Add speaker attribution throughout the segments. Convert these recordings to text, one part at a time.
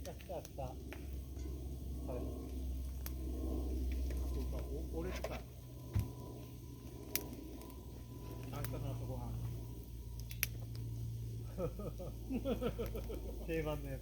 Speaker 1: 俺とか明日の朝ごはん定番のやつ。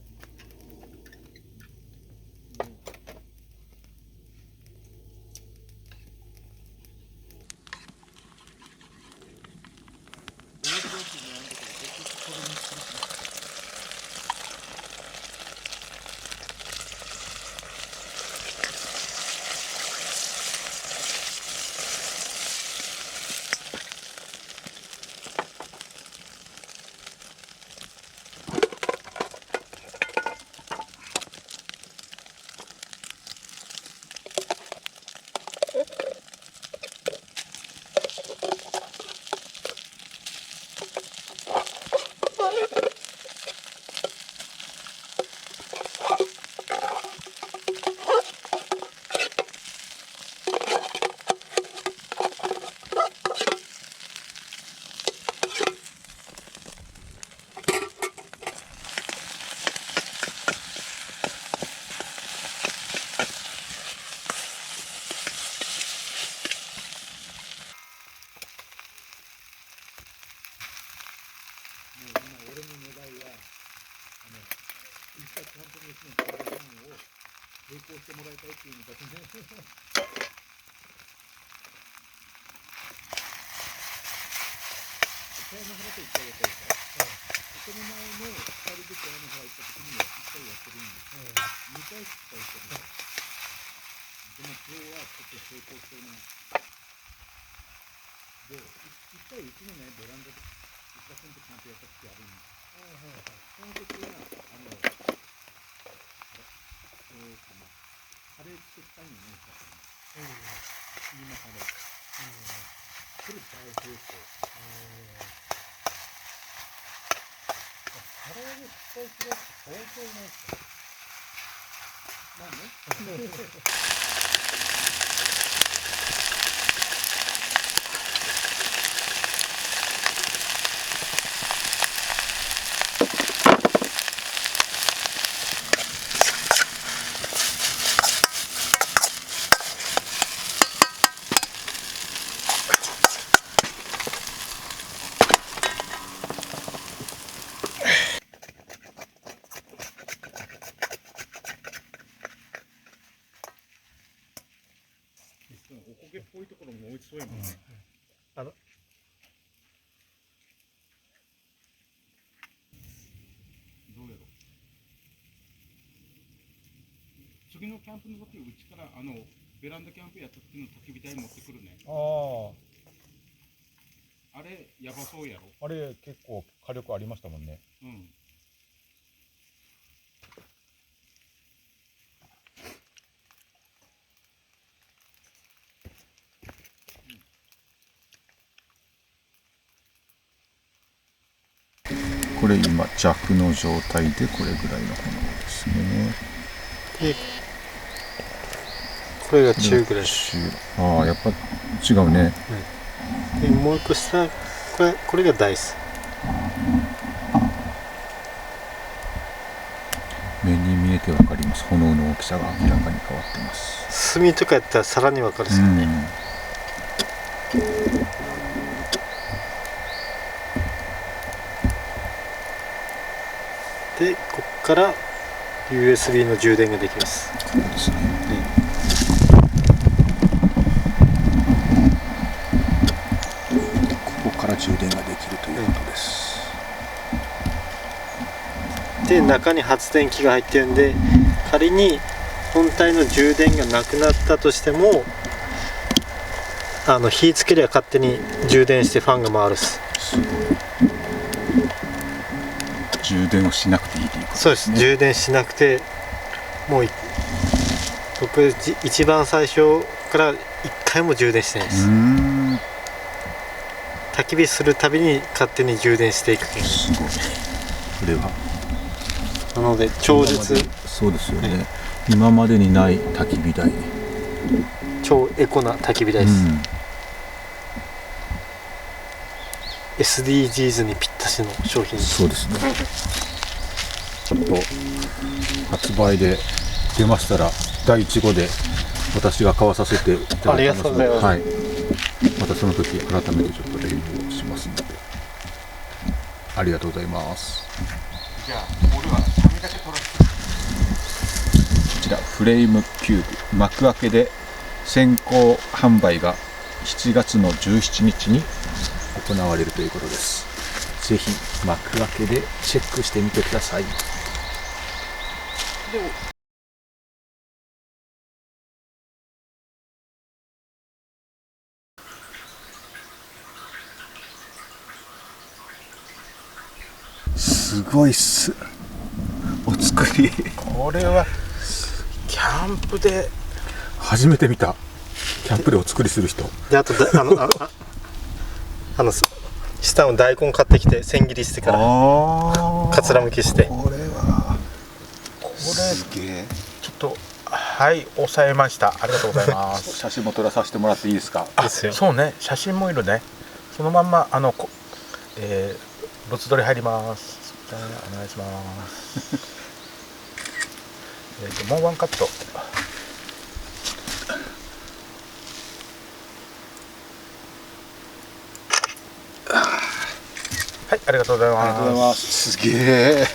Speaker 1: 俺の願いは一回キャンプ飯のご飯を並行してもらいたいっていうのだけね。茶屋の原と一回やったでしょ。その前の2人で茶屋の原行った時には1回やってるんですよ。2回失敗してるんです。でも今日はちょっと成功してない。で、1回うちのね、ベランダで一回キャンプやった時あるんです。その時はカレー作ったんよね、キーマカレー。これ大成功。カレーで失敗するやつ相当うまいっすよ。まあね。おこげっぽいところも美味しそうやもんね。どうやろう。次のキャンプの時、うちからベランダキャンプやった時の焚き火台持ってくるね。あれやばそうやろ。
Speaker 2: あれ結構火力ありましたもんね。
Speaker 1: うん。
Speaker 2: これ今弱の状態でこれぐらいの炎ですね。
Speaker 3: でこれが中ぐらい。
Speaker 2: ああ、やっぱ違うね。
Speaker 3: でもう一個下、これがダイス。
Speaker 2: 目に見えてわかります。炎の大きさが明らかに変わってます。
Speaker 3: 炭とかやったらさらにわかるですよね。でここから USB の充電ができます。
Speaker 2: そうですね。ここから充電ができるということです。
Speaker 3: で中に発電機が入ってるんで、仮に本体の充電がなくなったとしても火つけりゃ勝手に充電してファンが回るっす。
Speaker 2: すごい。充電をしなくていいということですね。
Speaker 3: そうです。充電しなくて、もう僕一番最初から一回も充電してないです。焚き火するたびに勝手に充電していく。
Speaker 2: すごい。これは
Speaker 3: なので超絶、
Speaker 2: そうですよね。今までにない焚き火台。
Speaker 3: 超エコな焚き火台です。SDGs にぴったしの商品です。
Speaker 2: そうですね。ちょっと発売で出ましたら第1号で私が買わさせていただきますので、はい、またその時改めてちょっとレビューをしますので、ありがとうございます。
Speaker 1: じゃあ俺は紙だけ取らせて。
Speaker 2: こちらフレームキューブ幕開けで先行販売が7月の17日に行われるということです。ぜひ幕開けでチェックしてみてください。すごいっす、お作り。
Speaker 1: これはキャンプで
Speaker 2: 初めて見た、キャンプでお作りする人。
Speaker 3: であと下の大根買ってきて千切りしてからかつらむきして。
Speaker 2: これは
Speaker 1: これ
Speaker 2: すげえ。
Speaker 1: ちょっとはい抑えました。ありがとうございます。
Speaker 2: 写真も撮らさせてもらっていいですか？
Speaker 3: ですよ。
Speaker 1: そうね、写真もいるね。そのまんま物撮り入ります。お願いします。もうワンカット。はい、ありがとうございます。
Speaker 2: ありがとうございます。すげえ。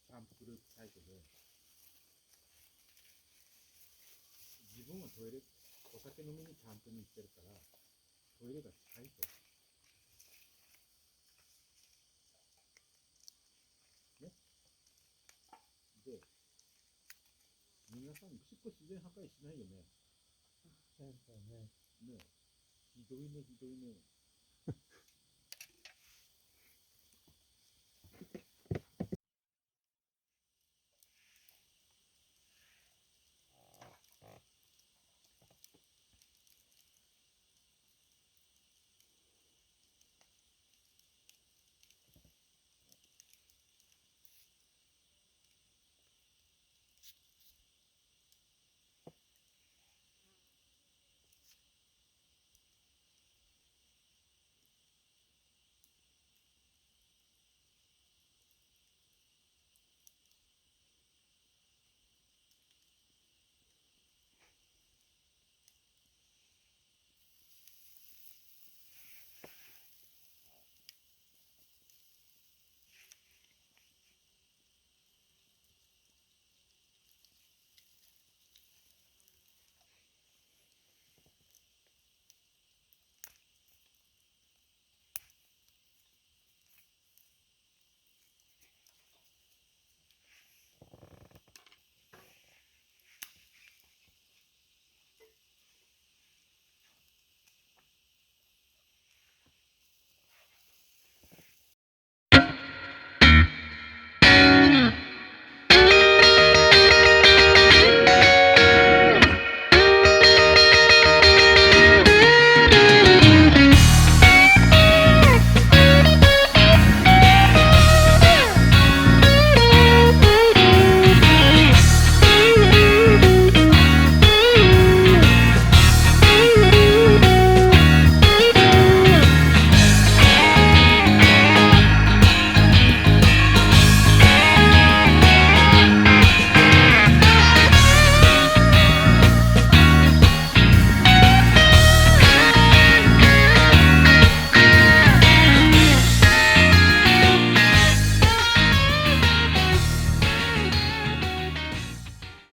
Speaker 1: キャンプグループサイトで自分はトイレ、お酒飲みにキャンプに行ってるからトイレが近いと。ね。で、皆さんしっこ自然破壊しないよね。そうね。ね。ひどいね、ひどいね。